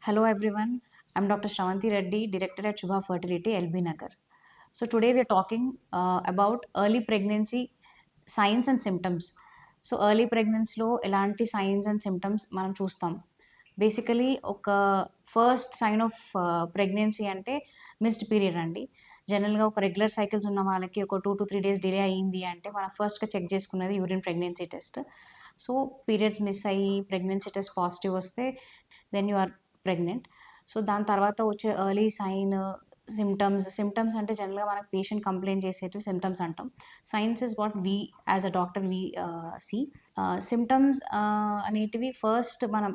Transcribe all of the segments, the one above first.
Hello everyone, I'm Dr. Shravanti Reddy, Director at Shubha Fertility, LB Nagar. So today we are talking about early pregnancy signs and symptoms. So early pregnancy లో ఎలాంటి signs and symptoms మనం చూస్తాం. Basically ఒక first sign of pregnancy అంటే missed period అండి. జనరల్‌గా ఒక regular cycles ఉన్న వాళ్ళకి ఒక 2-3 డేస్ డిలే అయింది అంటే మనం ఫస్ట్‌గా చెక్ చేసుకునేది urine pregnancy test. So periods miss అయ్యి ప్రెగ్నెన్సీ టెస్ట్ పాజిటివ్ వస్తే then you are pregnant. So దాని తర్వాత వచ్చే ఎర్లీ సైన్ సిమ్టమ్స్ అంటే జనరల్‌గా మనకు పేషెంట్ కంప్లెయింట్ చేసేటివి సిమ్టమ్స్ అంటాం. Signs is what we as a doctor see. Symptoms అనేటివి ఫస్ట్ మనం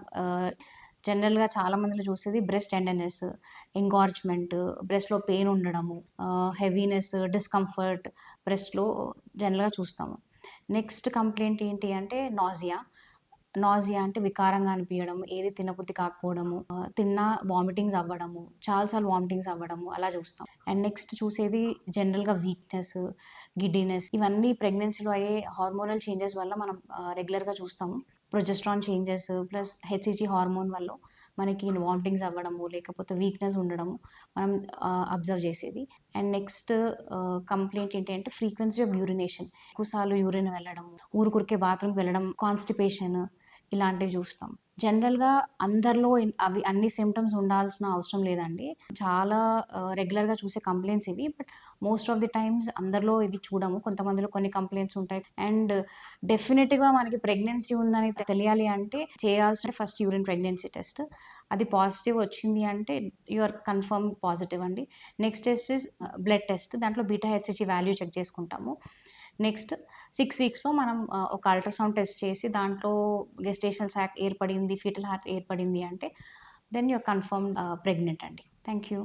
జనరల్‌గా చాలా మందిలో చూసేది బ్రెస్ట్ టెండర్‌నెస్, ఎంగార్జ్‌మెంట్, బ్రెస్ట్‌లో పెయిన్ ఉండడము, హెవీనెస్, డిస్కంఫర్ట్ బ్రెస్ట్‌లో జనరల్‌గా చూస్తాము. నెక్స్ట్ కంప్లెయింట్ ఏంటి అంటే నాజియా అంటే వికారంగా అనిపియడం, ఏది తినబుద్ధి కాకపోవడము, తిన్నా వామిటింగ్స్ అవ్వడము, చాలా సార్లు వామిటింగ్స్ అవ్వడము అలా చూస్తాం. అండ్ నెక్స్ట్ చూసేది జనరల్‌గా వీక్‌నెస్, గిడ్డీనెస్ ఇవన్నీ ప్రెగ్నెన్సీలో అయ్యే హార్మోనల్ చేంజెస్ వల్ల మనం రెగ్యులర్‌గా చూస్తాము. Progesterone changes plus HCG hormone వల్ల మనకి వామిటింగ్స్ అవ్వడము, లేకపోతే వీక్‌నెస్ ఉండడము మనం అబ్జర్వ్ చేసేది. అండ్ నెక్స్ట్ కంప్లెయింట్ ఏంటి అంటే ఫ్రీక్వెన్సీ ఆఫ్ యూరినేషన్. ఎక్కువ సార్లు యూరిన్ వెళ్ళడం, ఊరుకురికే బాత్రూమ్‌కి వెళ్ళడం, కాన్‌స్టిపేషన్ ఇలాంటివి చూస్తాం. జనరల్‌గా అందరిలో అవి అన్ని సిమ్టమ్స్ ఉండాల్సిన అవసరం లేదండి. చాలా రెగ్యులర్‌గా చూసే కంప్లెయింట్స్ ఇవి. But most of the times అందరిలో ఇవి చూడము. కొంతమందిలో కొన్ని కంప్లెయింట్స్ ఉంటాయి. అండ్ డెఫినిట్‌గా మనకి ప్రెగ్నెన్సీ ఉందని తెలియాలి అంటే చేయాల్సిన ఫస్ట్ యూరిన్ ప్రెగ్నెన్సీ టెస్ట్. అది పాజిటివ్ వచ్చింది అంటే యూ ఆర్ కన్ఫర్మ్ పాజిటివ్ అండి. Next test is blood test. దాంట్లో బీటా హెచ్‌సిజీ వాల్యూ చెక్ చేసుకుంటాము. నెక్స్ట్ 6 వీక్స్‌లో మనం ఒక అల్ట్రాసౌండ్ టెస్ట్ చేసి దాంట్లో గెస్టేషనల్ సాక్ ఏర్పడింది, ఫీటల్ హార్ట్ ఏర్పడింది అంటే then you are confirmed pregnant అండి. Thank you.